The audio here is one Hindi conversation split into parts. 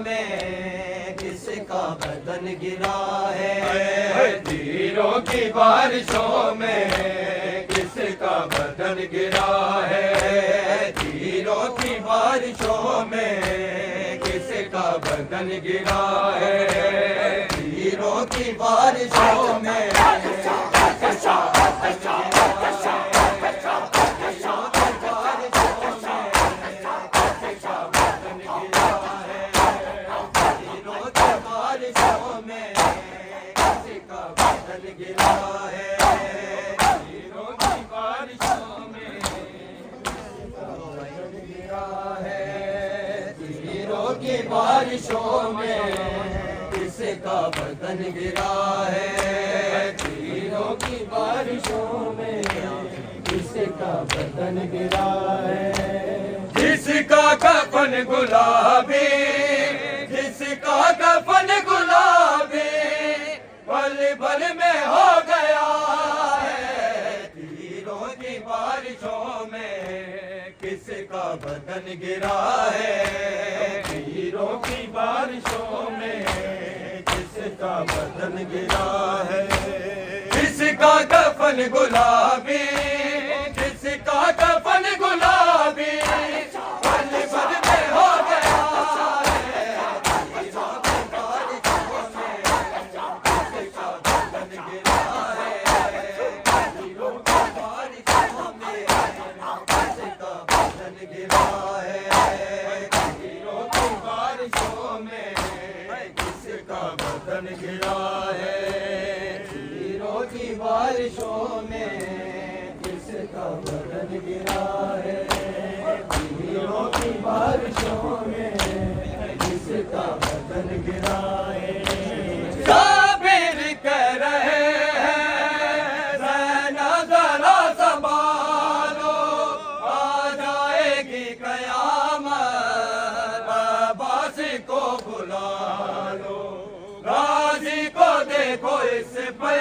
में किसका बदन गिरा है, तीरों की बारिशों में किसका बदन गिरा है, तीरों की बारिशों में किसका बदन गिरा है, तीरों की बारिशों में बारिशों में किसका बदन गिरा है, तीरों की बारिशों में किसका बदन गिरा है, जिसका कफन गुलाबी, जिसका कफन गुलाबी पल पल में हो गया है, तीरों की बारिशों में किसका बदन गिरा है, तीरों की बारिशों में किसका बदन गिरा है, जिसका कफन गुलाबी, जिसका कफन गुलाबी पल पल में हो गया है, तीरों की बारिशों में किसका बदन गिरा है, तीरों की बारिशों में किसका बदन गिरा है, तीरों की बारिशों में किसका बदन गिरा है, तीरों की बारिशों में किसका बदन गिरा है, तीरों की बारिशों में किसका बदन गिरा है, साबिर कह रहे हैं रहना जरा संभालो, आ जाएगी कयामत, अब्बास को बुला लो, गाजी को देखो इस पे,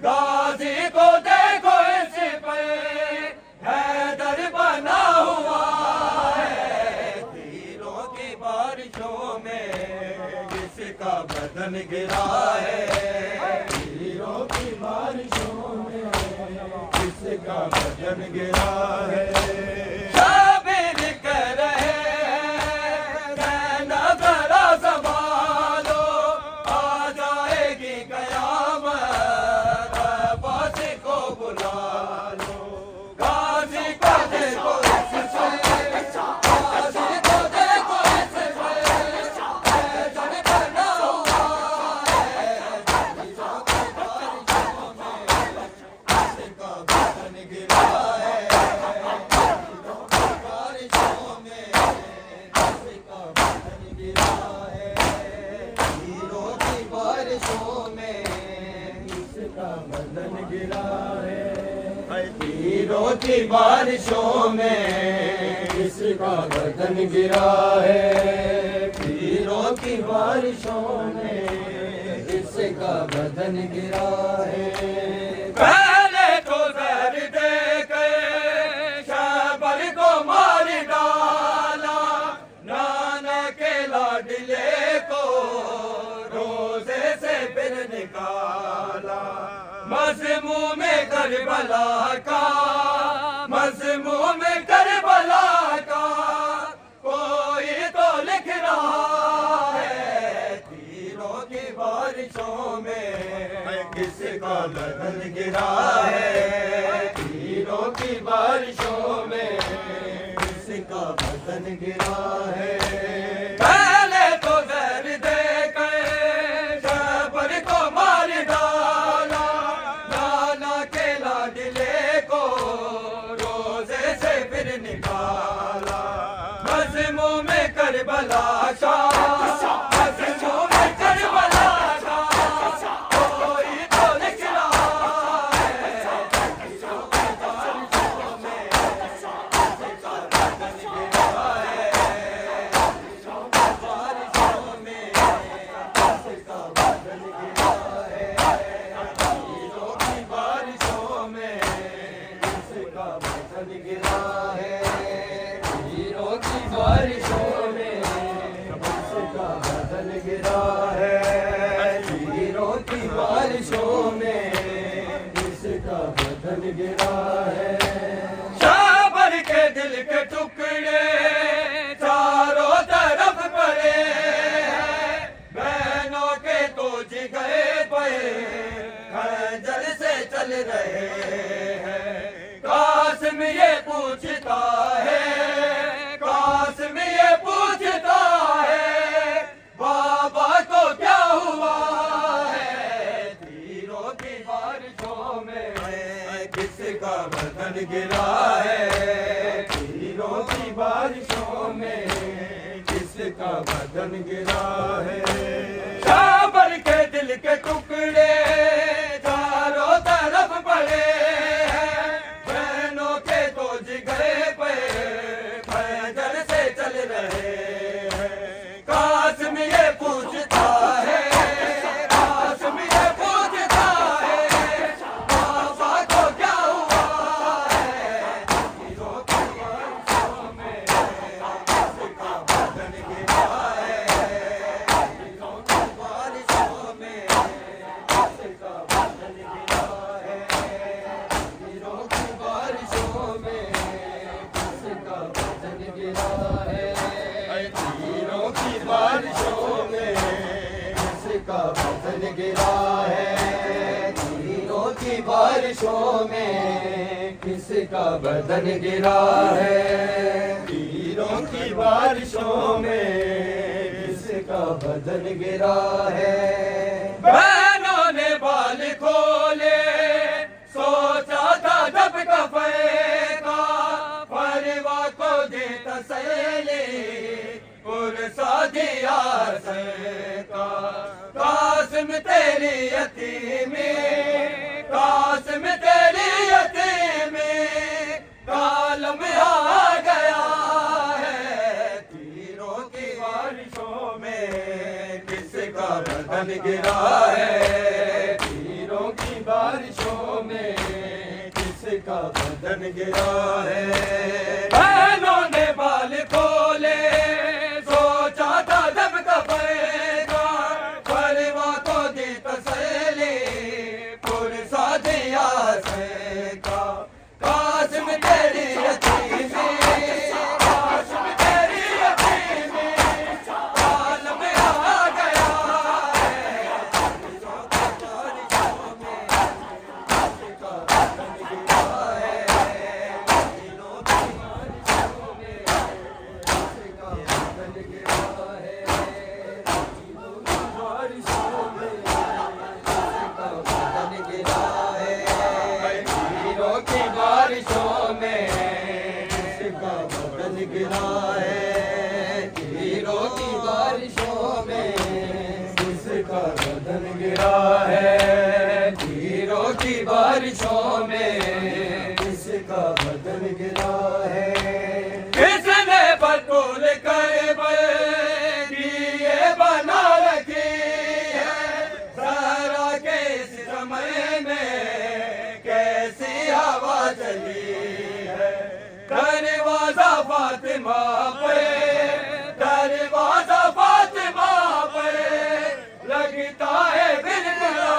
गाजी को देखो इस पे, हैदर बना हुआ है, तीरों की बारिशों में किसका बदन गिरा है, तीरों की बारिशों में किसका बदन गिरा है, साबिर कह रहे हैं रहना जरा संभालो, आ जाएगी कयामत, अब्बास को बुला लो, गाजी को देखो इससे, गाजी को देखो इससे, हैदर बना हुआ है, तीरों की बारिशों में किसका बदन गिरा है, तीरों की बारिशों में किसका बदन गिरा है, तीरों की बारिशों में किसका बदन गिरा है, तीरों की बारिशों में किसका बदन गिरा है, तीरों की बारिशों में किसका बदन गिरा है, पहले तो जहर दे के शहबर को मार डाला, नाना के लाडले को रोजे से फिर निकाला, मजमूम करबला का, मजमूम करबला का कोई तो लिख रहा है, तीरों की बारिशों में किसका बदन गिरा है, तीरों की बारिशों में किसका बदन गिरा है, पहले तो जहर दे के शहबर को मार डाला, नाना के लाडले को रोजे से फिर निकाला, मजमूम करबला का, मजमूम करबला का कोई तो लिख रहा है, तीरों की बारिशों में किसका बदन गिरा है, बदन गिरा है, तीरों की बारिशों में किसका बदन गिरा है। शाबर के दिल के टुकड़े चारों तरफ पड़े हैं, बहनों के तो जिगरे पे खंजर से चल रहे हैं। कासिम ये पूछता है, कासिम ये पूछता है, बाबा को क्या हुआ है। तीरों की बारिशों में किसका बदन गिरा है, तीरों की बारिशों में किसका बदन गिरा है। शाबर के दिल के टुकड़े चारों तरफ पड़े हैं, बहनों के तो जिगरे पे खंजर से चल रहे हैं। कासिम ये पूछता है, कासिम ये पूछता है, बाबा को क्या हुआ है। तीरों की बारिशों में किसका बदन गिरा है, तीरों की बारिशों में किसका बदन गिरा है। तीरों की बारिशों में किसका बदन गिरा है, तीरों की बारिशों में किसका बदन गिरा है। तीरों की बारिशों में किसका बदन गिरा है, तीरों की बारिशों में किसका बदन गिरा है। बहनों ने बाल खोले, सोचा था जब कफे का परिवार को दे तसल्ली, पुरसा दिया से का। कासिम तेरी यतीमी, कासिम तेरी यतीमी कालम आ गया है। तीरों की बारिशों में किसका बदन गिरा है, तीरों की बारिशों में किसका बदन गिरा है। बहनों ने बाल खोले, सोचा था जब कफेगा परिवार को दी तसल्ली, पुरसा दिया से का। कासिम तेरी यतीमी, कासिम तेरी यतीमी कालम आ गया है। तीरों की बारिशों में किसका बदन गिरा है, तीरों की बारिशों में किसका बदन गिरा है। तीरों की बारिशों में किसका बदन गिरा है, तीरों की बारिशों में किसका बदन गिरा है। तीरों की बारिशों में किसका बदन गिरा है, तीरों की बारिशों में किसका बदन गिरा है। किसने बतूल कर दिए बना रखी है, जरा के इस समय में कैसी हवा चली है। दरवाजा फातिमा पे, दरवाजा फातिमा पे लगता है बिलबिला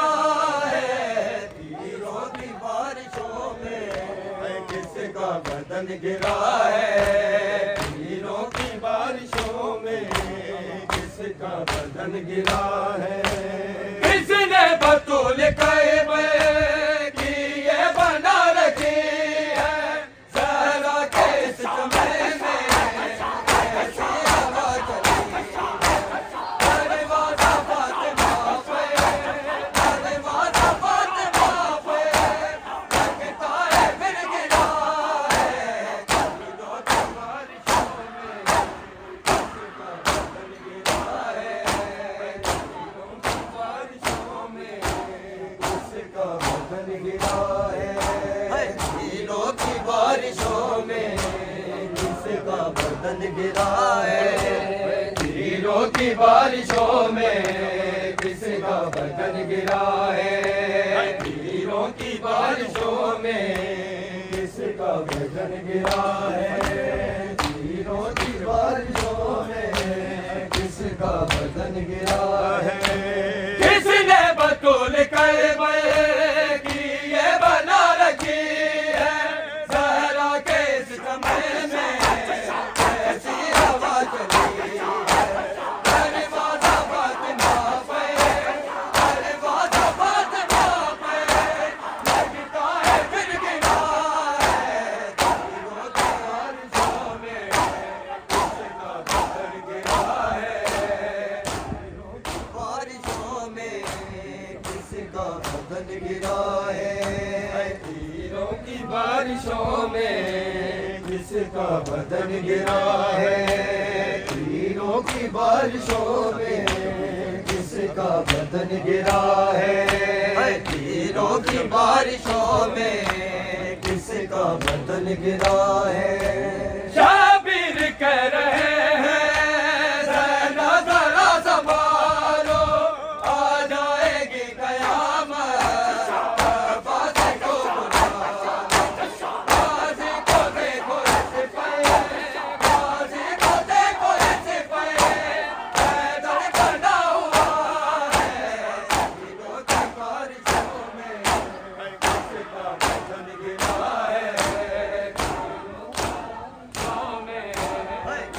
है। तीरों की बारिशों में किसका बदन गिरा है, तीरों की बारिशों में किसका बदन गिरा है। किसने बतूल कहबे की ये बना रखी है, जरा के इस समय में कैसी हवा चली है। दरवाजा फातिमा पे, दरवाजा फातिमा पे लगता है बिलबिला है। तीरों की बारिशों में किसका बदन गिरा है, तीरों की बारिशों में किसका बदन गिरा है। तीरों की बारिशों में किसका बदन गिरा है, तीरों की बारिशों में किसका बदन गिरा है। तीरों की बारिशों में किसका बदन गिरा है, तीरों की बारिशों में किसका बदन गिरा है। किसने बतूल करबल की ये बना रखी है, ज़हरा के इस समय में ऐसी हवा चली है। अरे वादा फातिमा पे, अरे वादा फातिमा पे, लगता है फिर गिरा है। तीरों की बारिशों में किसका बदन गिरा है। बारिशों में किसका बदन गिरा है। तीरों की बारिशों में किसका बदन गिरा है। तीरों की बारिशों में किसका बदन गिरा है। तीरों की बारिशों में किसका बदन गिरा है। शाबिर कह रहे हैं ज़रा ज़रा संभालो, आ जाएगी कयामत, बातें को बुला। गाज़ी को देखो ऐसे पे, गाज़ी को देखो ऐसे पे, पैदल बना हुआ है। तीरों की बारिशों में किसका बदन गिरा है।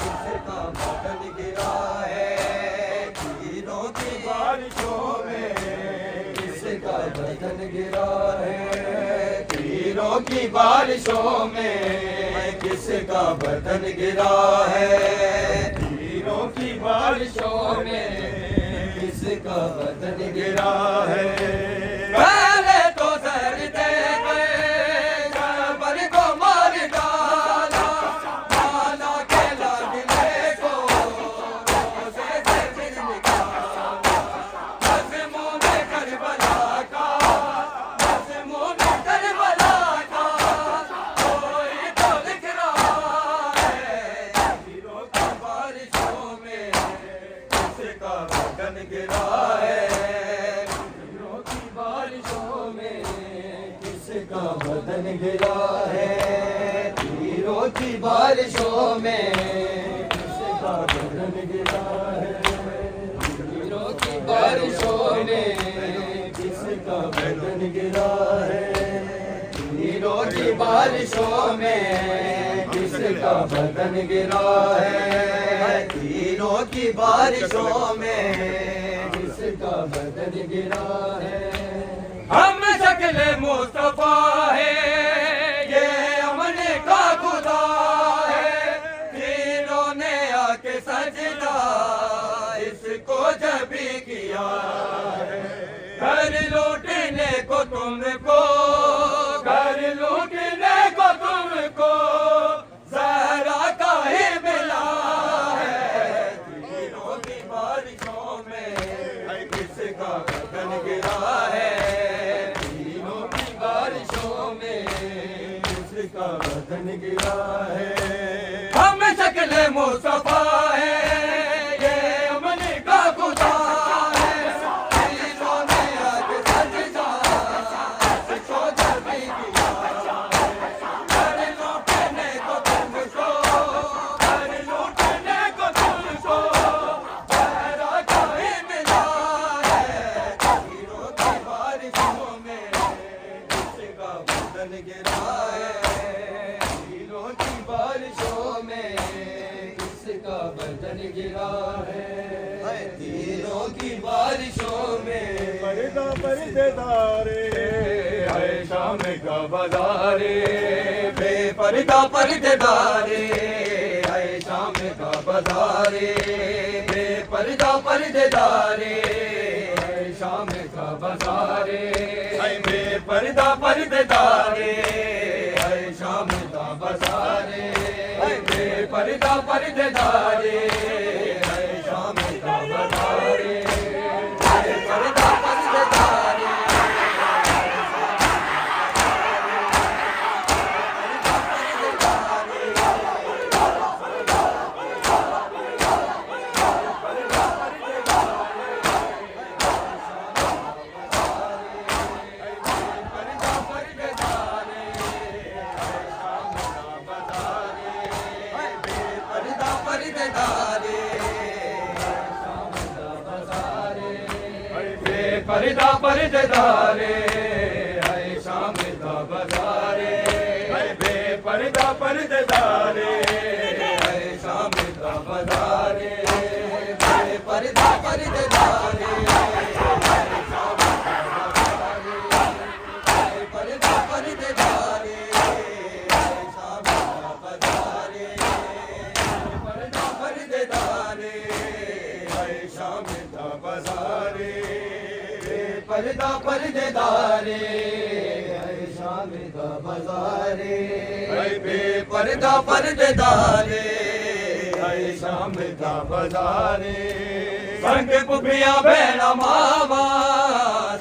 किसका बदन गिरा है। तीरों की बारिशों में किसका बदन गिरा है। तीरों की बारिशों में किसका बदन गिरा है। तीरों की बारिशों में किसका बदन गिरा है। पहले तो सर दे गए, जबर को मार डाला, माला के लागले को रोज़े से फिर निकाला। मज़मून करबला का, मज़मून करबला का कोई तो लिख रहा है। तीरों की बारिशों में किसका बदन गिरा है। तीरों की बारिशों में किसका बदन गिरा है। तीरों की बारिशों में किसका बदन गिरा है। तीरों की बारिशों में किसका बदन गिरा है। तीरों की बारिशों में किसका बदन गिरा है। तीरों की बारिशों में किसका बदन गिरा है। हम शक्ल मुस्तफा है, ये अमन का खुदा है। तीनों ने आके सजदा इसको जब भी किया है। घर लूटने को तुमको, घर लूटने को तुमको ज़हरा का ही मिला है। तीरों की बारिशों में किसका बदन गिरा है। तीरों की बारिशों में किसका बदन गिरा है। हम शक्ल मुस्तफा है, ये अमन का खुदा है। तीनों ने आके सजदा इसको जब भी किया है। घर लूटने को तुमको, घर लूटने को तुमको ज़हरा का ही मिला है। तीरों की बारिशों में किसका बदन गिरा है। तीरों की बारिशों में किसका बदन गिरा है। तीरों की बारिशों में पर्दा पर्देदारे है शाम का बाज़ारे, बेपर्दा पर्देदारे है शाम का बाज़ारे। बेपर्दा पर्देदारे है शाम का बाज़ारे। बेपर्दा पर्देदारे है शाम का बाज़ारे। बेपर्दा पर्देदारे है शाम का बाज़ारे। बेपर्दा पर्देदारे पर्दा पर्देदारे बेपर्दा पर्देदारे है शाम का बाजारे बेपर्दा पर्देदारे है शाम का बाजारे बेपर्दा पर्देदारे पर्दा पर्देदारे शाम का बाजारे पर्दा पर्देदारे शाम का बाजारे पर्दा पर्देदारे शाम का बाजारे बेपर्दा पर्देदारे शाम का बाजारे संग पुफिया भेड़ा मावा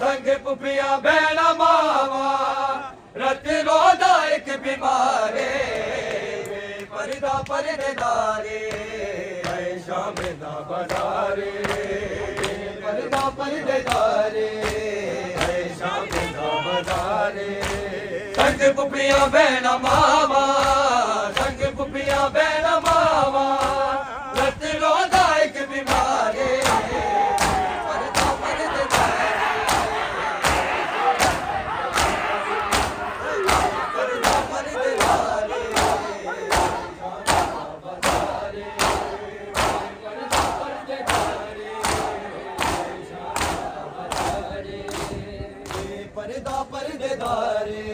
संग पुफिया भेड़ा मावा रत रोदा एक बीमारे पर्दा पर्देदारे शाम का बाजारे पर्दा पर्देदारे शाम का बाजारे संग पुफिया भेड़ा मावा संग पुफिया भेड़ा मावा रत रोदा एक बीमारे पर्दा पर्देदारे पर्दा पर्देदारे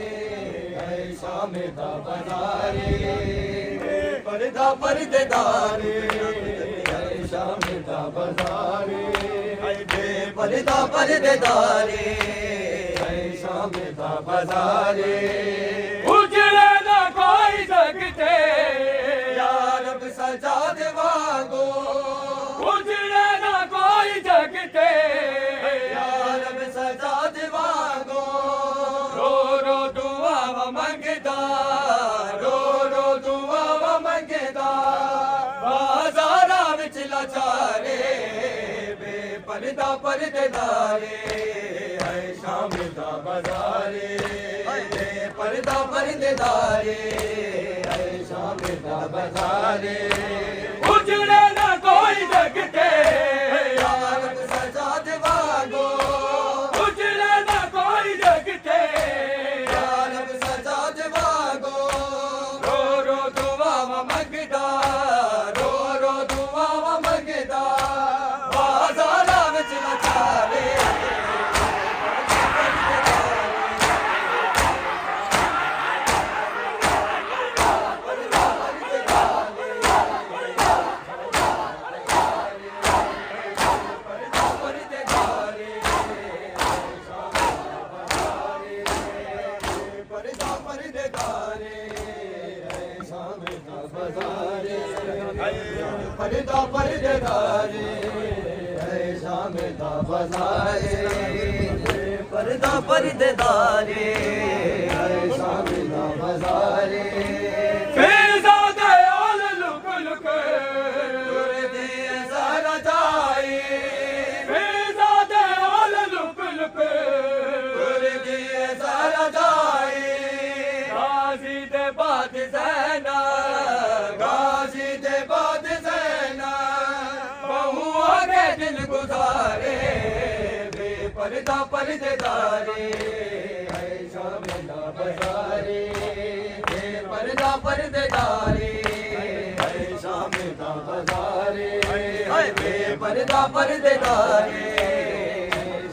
पर्दा पर्देदारे शाम का बाजारे पर्दा पर्देदारे शाम का बाजारे पर्दा पर्देदारे शाम का बाजारे उजड़े ना कोई जगते यार अब सजा दे वागो उजड़े ना कोई जगते यार अब सजा दे वागो रो रो दुआ मंगदा रो रो दुआ मंगदा बाजारा विच लाचारे बेपर्दा पर्देदारे है शाम का बाजारे बेपर्दा पर्देदारे है शाम का बाजारे उजड़े ना कोई जगते यार सजा देवागो उजड़े ना कोई जगते यार सजा देवागो रो रो दुआ मंगदा रो रो दुआ मंगदा बाजारा विच लाचारे पर्दा पर्देदारे शाम का बाजारे पर्दा पर्देदारे शाम का बाजारे पर्दा पर्देदारे शाम का बाजारे फिरज़ादे ओल लुक लुक दूर दे ज़रा जाए फिरज़ादे ओल लुक लुक दूर दे ज़रा जाए गाजी दे बाद ज़ैना गाजी दे बाद ज़ैना बहु आगे दिल गुजारे बेपर्दा पर्देदारे है शाम का बाजारे बेपर्दा पर्देदारे है शाम का बाजारे बेपर्दा पर्देदारे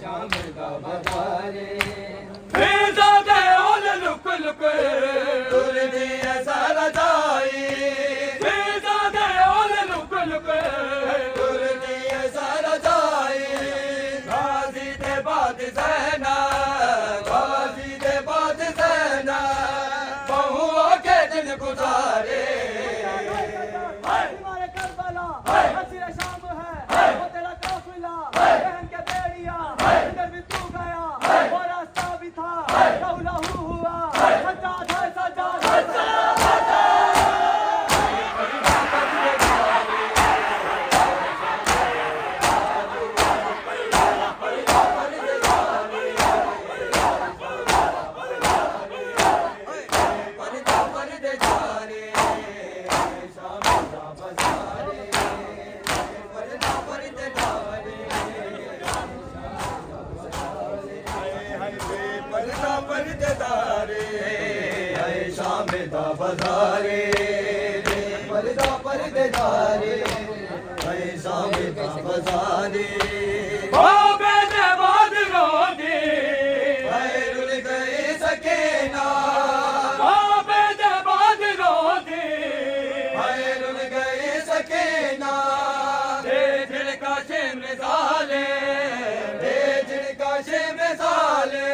शाम का बाजारे फिरज़ादे ओल लुक लुक दूर दे ज़रा जाए फिरज़ादे ओल लुक लुक दूर दे ज़रा जाए गाजी दे बाद ज़ैना गाजी दे बाद ज़ैना बहु आगे दिन गुजारे तुम्हारे करबला हसीर शाम है वो तेरा काफिला दा बजारे पर्दा पर्देदारे है शाम दा बजारे बाबे दे बाद रोंदी रुल गए सकेना बाबे दे बाद रोंदी रुल गए सकेना दे झिड़का से मिसाले दे झिड़का से मिसाले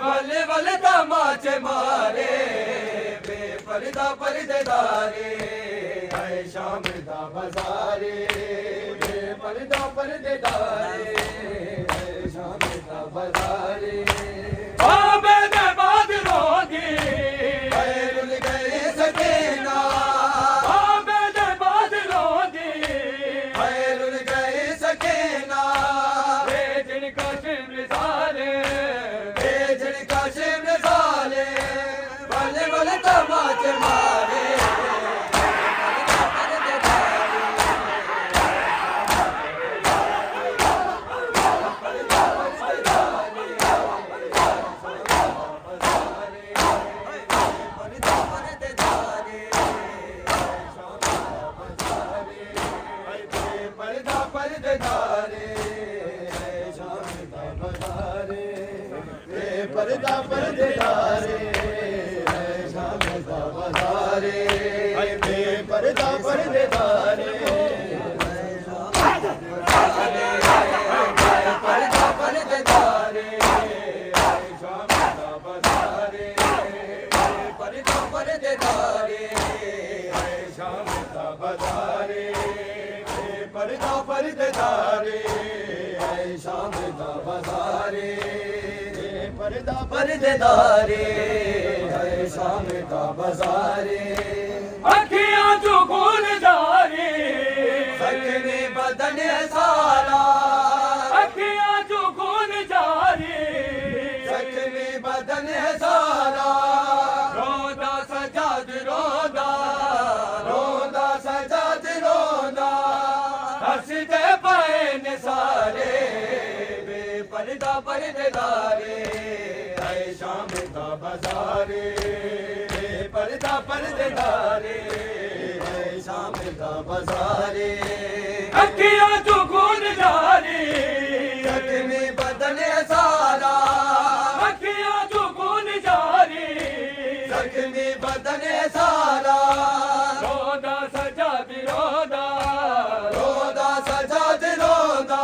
वले वले तमाचे मारे बेपर्दा पर्देदारे है शाम दा बजारे पर्दा पर्देदारे है शाम दा बजारे बाबे दे बाद रोंदी रुल गए सकेना बाबे दे बाद रोंदी रुल गए सकेना दे झिड़का से मिसाले झिड़का से मिसाले वले वले तमाचे मारे पर्दा पर्देदारे है शाम दा बजारे पर्दा पर्देदारे है शाम दा बजारे पर्दा पर्देदारे पर्दा पर्देदारे शाम दा बजारे पर्दा पर्देदारे शाम दा बजारे पर्दा पर्देदारे शाम दा बजारे पर्दा पर्देदारे शाम दा बजारे अखियां जो खून जारी सकने बदन सारा अखियां जो खून जारी सकने बदन सारा रोदा सजाद रोदा रोंदा सजाद रोंदा हंसते पाए ने सारे बेपर्दा पर्देदारे है शाम दा बजारे पर्दा पर्देदारे है शाम दा बजारे अखियां जो खून जारी सकने बदन सारा अखियां जो खून जारी सकने बदन सारा रोदा सजाद रोदा रोंदा सजाद रोंदा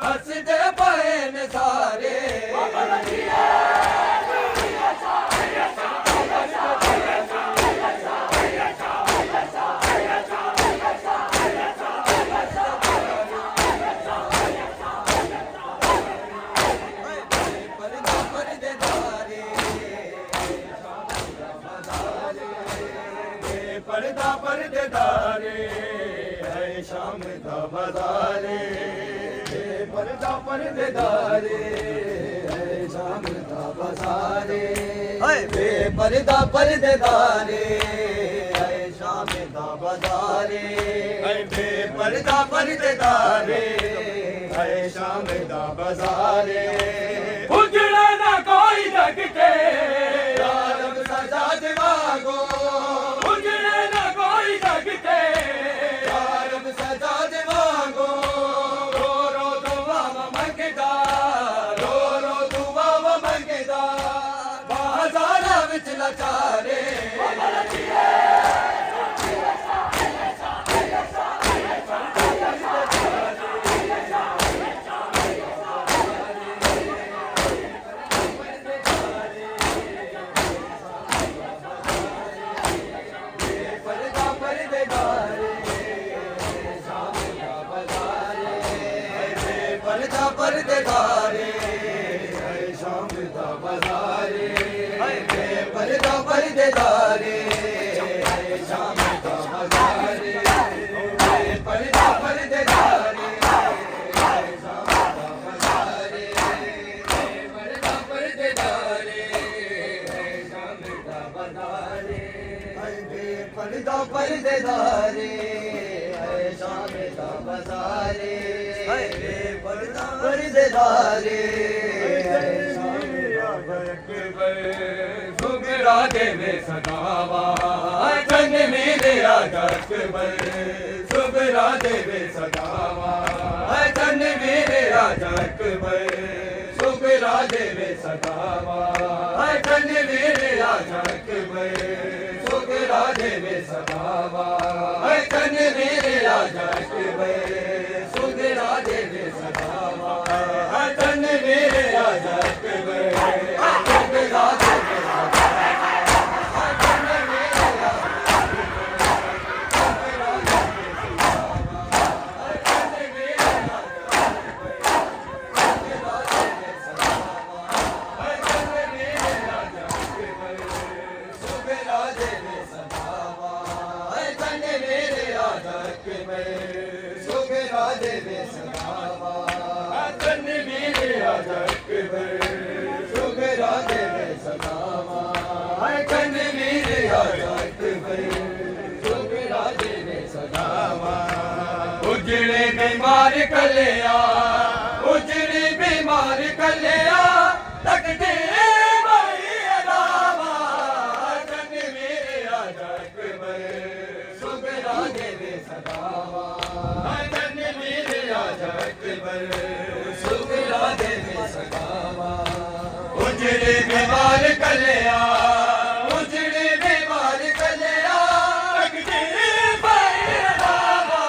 हंसते पाए ने सारे पर्दा पर्देदारे पर्दा पर्देदारे है शाम दा बजारे पर्दा पर्देदारे है शाम दा बजारे पर्दा पर्देदारे है शाम दा बजारे पर्दा पर्देदारे है शाम दा बजारे उजड़ा ना कोई जग के आलम सजा दिवागो उजड़े ना कोई जग के आलम सजा दिवागो रो रो दुआ मंगदा रो रो दुआ मंगदा बाजारा विच लाचारे पर्दा पर्देदारे शाम दा बजारे पर्दा पर्देदारे शाम दा बजारे पर्दा पर्देदारे शाम दा बजारे पर्दा पर्देदारे शाम दा बजारे पर्दा पर्देदारे शाम दा बजारे पर्दा पर्देदारे शाम दा बजारे पर्दा पर्देदारे शाम दा सुबह सुगरा देवे सदावा चंद मेरे राजा अकबर सुगरा देवे सदावा चंद मेरे राजा अकबर सुगरा देवे सदावा चंद मेरे राजा अकबर सुगरा देवे सदावा चंद मेरे राजा अकबर सुगरा देवे सदावा चंद मेरे राजा अकबर सुगरा देवे उजड़े बीमार कलिया उजड़ी बीमार कलिया तकते भाई अलावा चंद मेरे राजा अकबर सुगरा देवे सदावा चंद मेरे राजा अकबर सुगरा देवे सदावा उजड़े बीमार कलिया उजड़ी बीमार कलिया तकते भाई अलावा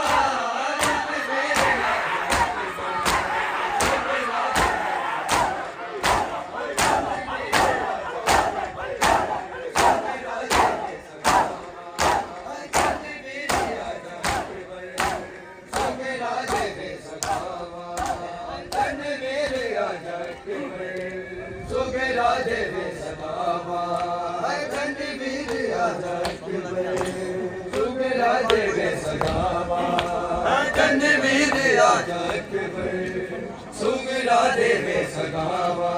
सुगरा देवे सदावा चंद मेरे राजा अकबर सुगरा देवे सदावा चंद मेरे राजा अकबर सुगरा देवे सदावा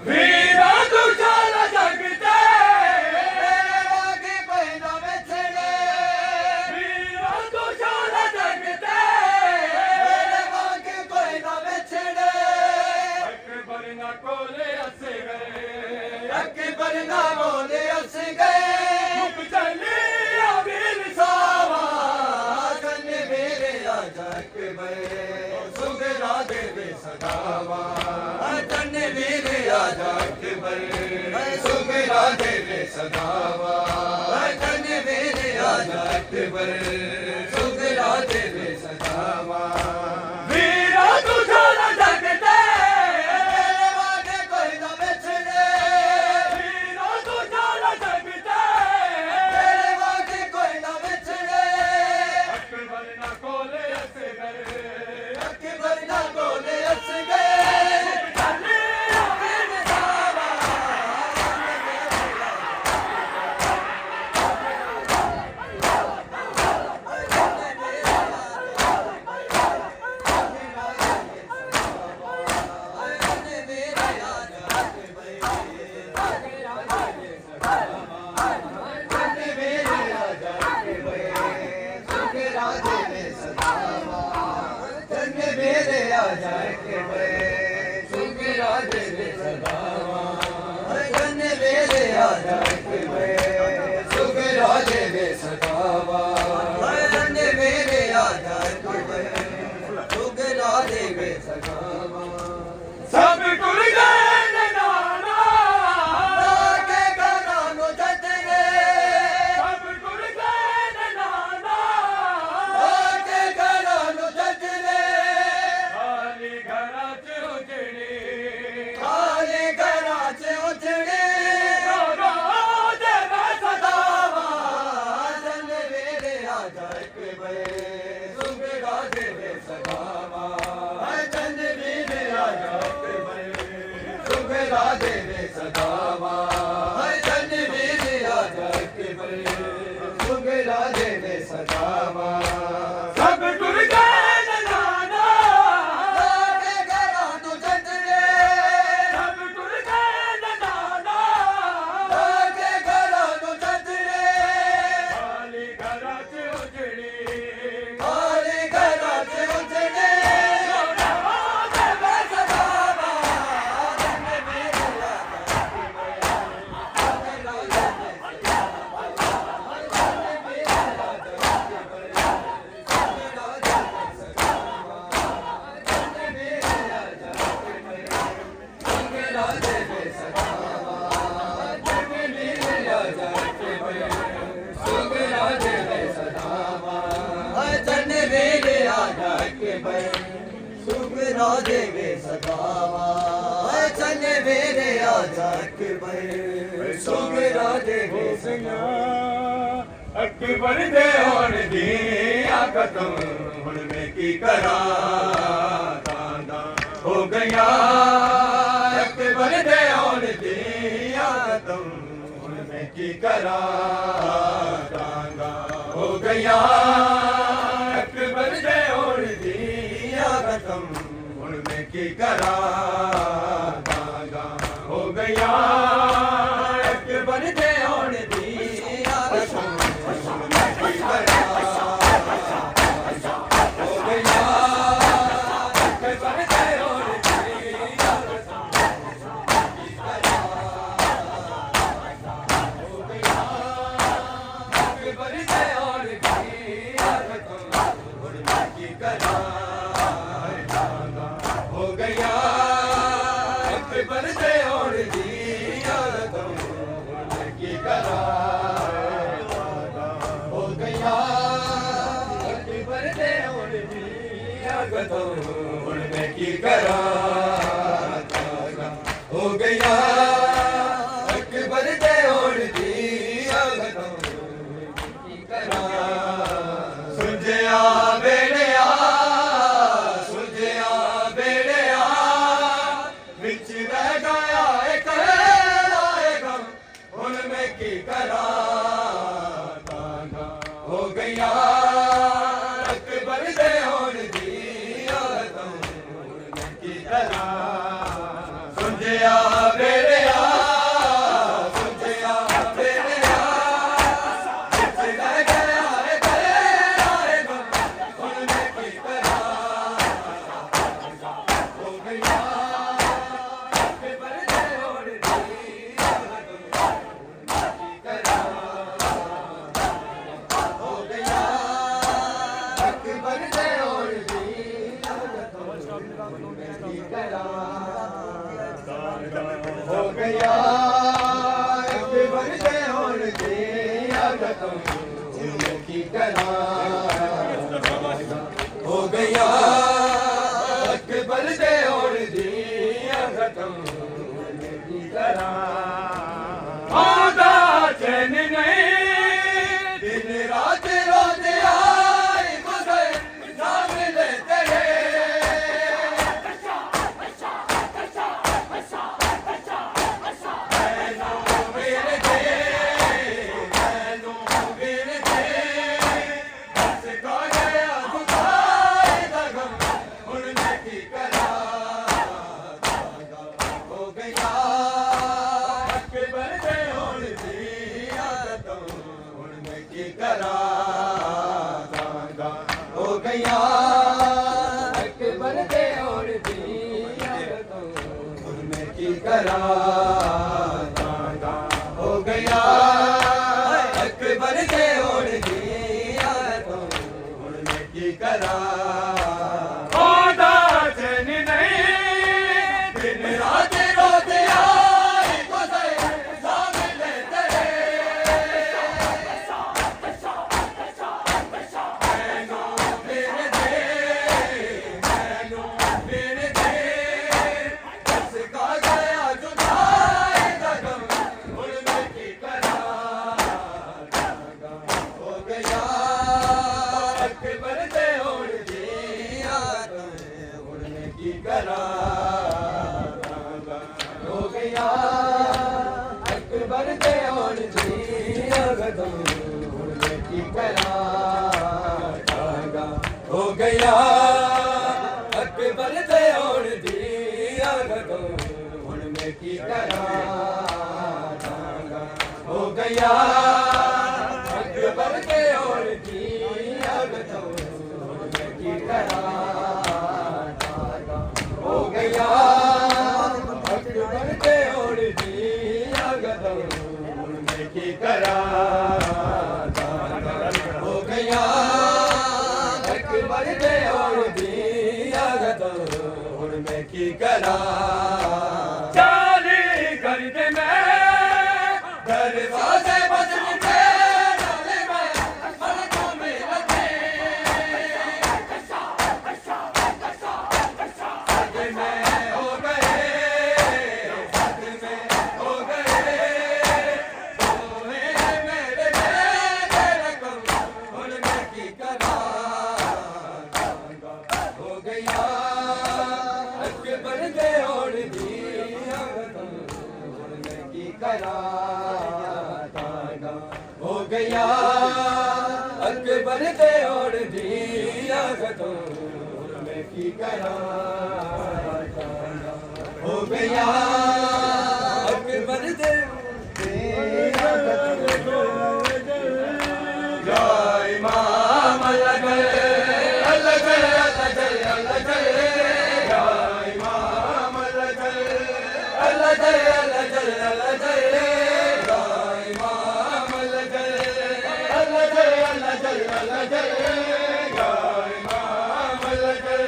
वीरा तू चल जगते आगे कोई न बिछड़े वीरा तू चल जगते आगे कोई न बिछड़े अकबर ना कोले अस गए अकबर ना बोले अस गए मुख चले अबीर सावा चंद मेरे राजा अकबर सुगरा देवे सदावा चंद मेरे राजा अकबर सुगरा देवे सदावा चंद मेरे राजा अकबर सुगरा देवे सदावा वीरा तू चल जगते सब कुल गए नाना के घरानो जतरे सब कुल गए नाना के घरानो जतरे खाली घरा च उजड़े खाली घरा च उजड़े देवे सदावा चंद मेरे राजा अकबर सुगरा देवे सदावा चंद मेरे राजा सुगरा देवे सदावा चंद मेरे राजा अकबर सुगरा देवे सदावा सब टुर गए नाना के घरा तू जतरे सब टुर गए नाना के घरा तू जतरे खाली घरा च उजड़ी खाली घरा च उजड़ी देवे सदावा चंद मेरे राजा वे सदावा चन्ने मेरे आजा अकबर सुंगरा दे वे सदावा अकबर दे होण दी आकतम हुण मैं की करा दादा हो गया अकबर दे होण दी आकतम हुण मैं की करा दादा हो गया अकबर दे होण दी आकतम हुण मैं की करा दादा हो गया अकबर दे होण दी आकतम हो गया अकबर दे होण दी आकतम की करा सुलझया बेड़िया विच रह गया एक गम हुण मैं की करा हो गया अकबर दे होण दी आकतम की करा सुलझया बेड़िया विच रह गया एक गम हुण मैं की करा हो गया अकबर दे होण दी आकतम की करा हो गया अकबर दे होण दी आकतम की करा हो गया अकबर दे होण दी आकतम की करा हो गया अकबर दे होण दी आकतम की करा आदा चैन नहीं दिन रात रोज आए गुजर सामने तेरे हो गया अकबर दे होण दी आकतम हुण मैं की करा हो गया अकबर दे होण दी आकतम हुण मैं की करा चैन नहीं दिन रात रोज आए गुजर सामने तेरे हो गया अकबर दे होण दी आकतम हुण मैं की करा हो गया अकबर दे होण दी आकतम हुण मैं की करा हो गया अकबर दे होण दी आकतम हुण मैं की करा हो गया अकबर दे होण दी आकतम हुण मैं की करा हो गया अकबर दे होण दी आकतम हुण मैं की करा चाली कर दे मैं दरवाजे बदल के डाले मैं पलकों में रखे मैं कराता हो गया अकबर दे और दिया गदूर में की कराता हो गया अकबर दे जय इमाम अल्लाह जय अल्लाह जय अल्लाह जय अल्लाह जय जय इमाम अल्लाह जय अल्लाह जय अल्लाह जय अल्लाह जय जय इमाम अल्लाह जय अल्लाह जय अल्लाह जय अल्लाह जय जय इमाम अल्लाह जय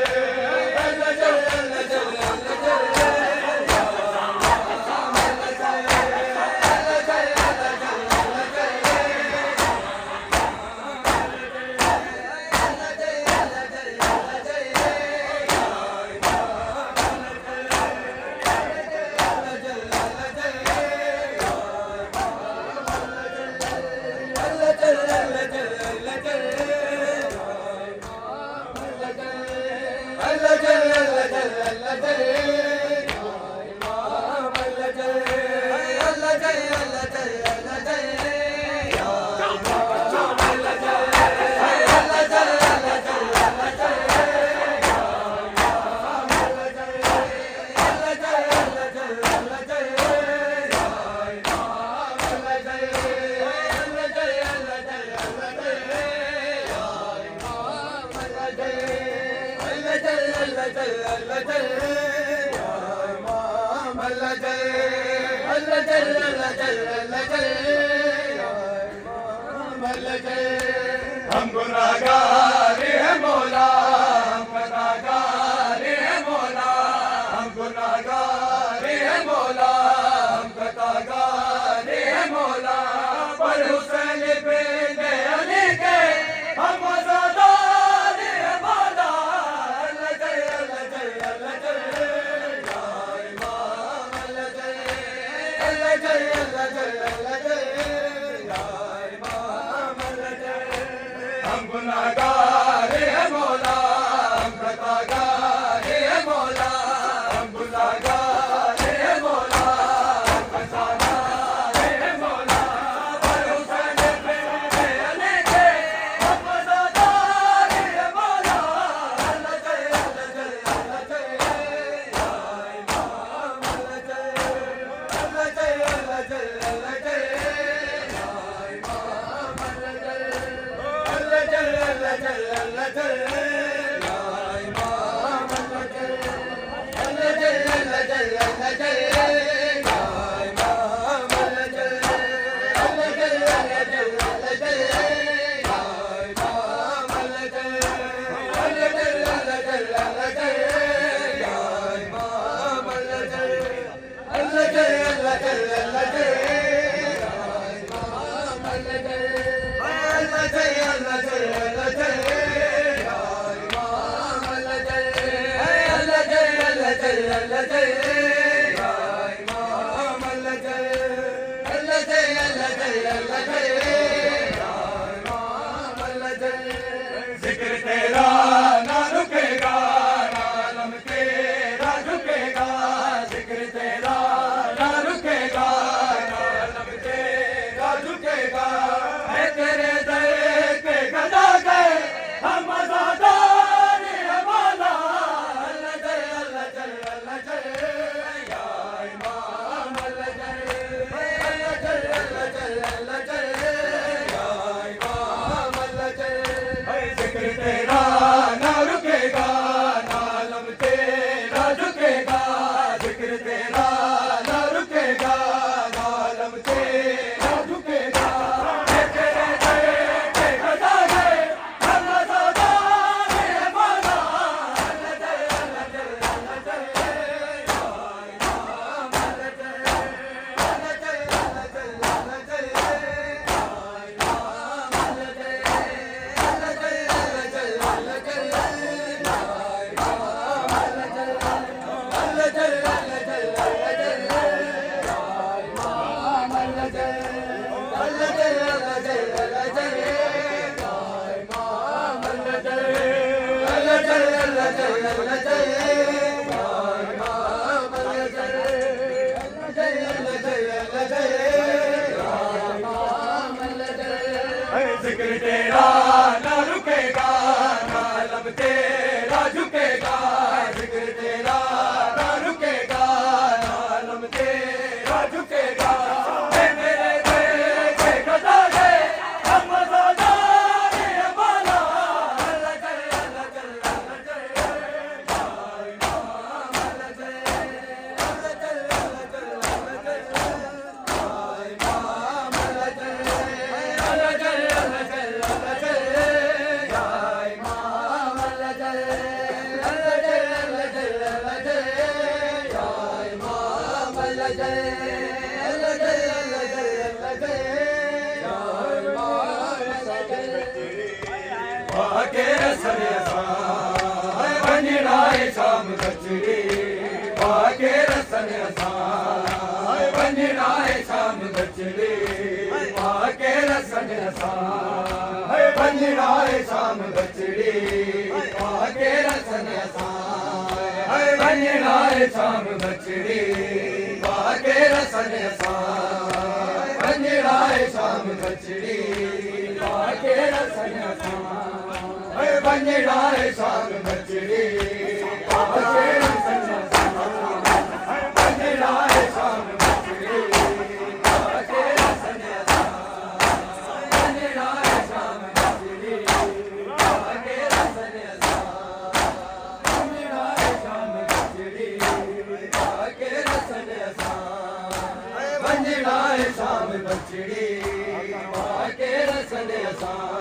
अल्लाह जय अल्लाह जय अल्लाह जय हम गुनाहगार हैं मौला हम खतागार हैं मौला हम गुनाहगार हैं मौला हम खतागार हैं मौला पर हुसैन पे अली के हम आज़ादार हैं मौला अल्लाह जय अल्लाह जय अल्लाह जय या इमाम अल्लाह जय अल्लाह जय अल्लाह जय अल्लाह जय या इमाम अल्लाह जय हम गुनाहगार हैं मौला हम खतागार हैं मौला हम गुनाहगार हैं मौला हम खतागार हैं मौला पर हुसैन पे अली के हम आज़ादार हैं मौला अल्लाह जय अल्लाह जय अल्लाह जय या इमाम अल्लाह जय अल्लाह जय अल्लाह जय अल्लाह जय या इमाम अल्लाह जय अल्लाह जय अल्लाह जय अल्लाह जय वाके रसने साए वंजनाए शाम गचड़ी वाके रसने साए वंजनाए शाम गचड़ी वाके रसने साए वंजनाए शाम गचड़ी वाके रसने साए वंजनाए शाम गचड़ी वाके रसने साए वंजनाए शाम गचड़ी वाके रसने साए वंजनाए शाम गचड़ी वाके रसने साए वंजनाए शाम गचड़ी वाके रसने साए वंजनाए शाम गचड़ी वाके रसने साए वंजनाए शाम गचड़ी वाके रसने साए वंजनाए शाम गचड़ी वाके रसने साए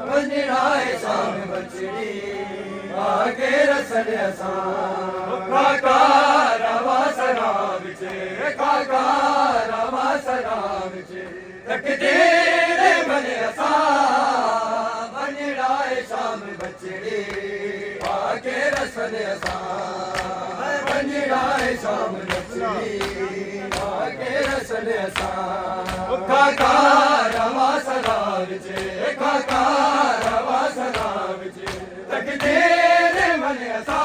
वंजनाए शाम गचड़ी वाके रसने साए काका रवा सरा विचे काका रवा सरा विचे तकदीर बने असा वंजनाए शाम गचड़ी वाके रसने साए वंजनाए शाम गचड़ी वाके रसने साए काका रवा सरा विचे काका रवा सरा विचे तकदीर बने असा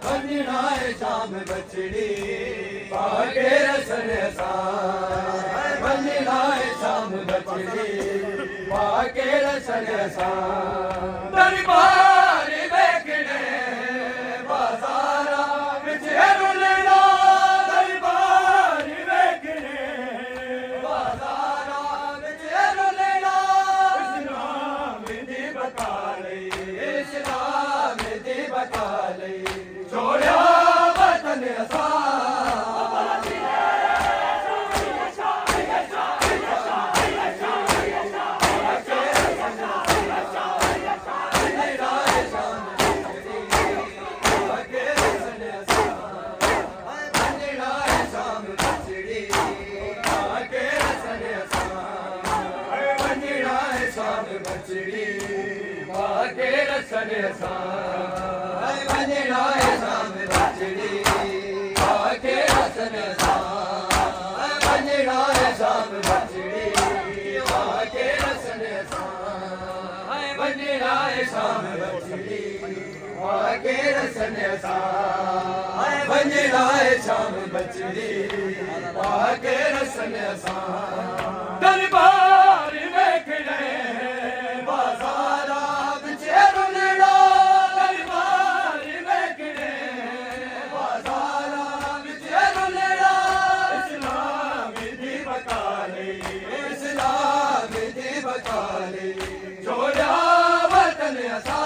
वंजनाए शाम गचड़ी वाके रसने साए वंजनाए शाम गचड़ी वाके रसने साए दरबार वेखणे बाजारा विच रुलना दरबार वेखणे बाजारा विच रुलना इस्लाम दी बता लई इस्लाम दी बता लई छोड़िया वतन असा वाके रसने साए वंजनाए शाम गचड़ी वाके रसने साए वंजनाए शाम गचड़ी वाके रसने साए वंजनाए शाम गचड़ी वाके रसने साए वंजनाए शाम गचड़ी वाके रसने साए दरबार वेखणे बाजारा विच रुलना दरबार वेखणे बाजारा विच रुलना इस्लाम दी बता लई इस्लाम दी बता लई छोड़िया वतन असा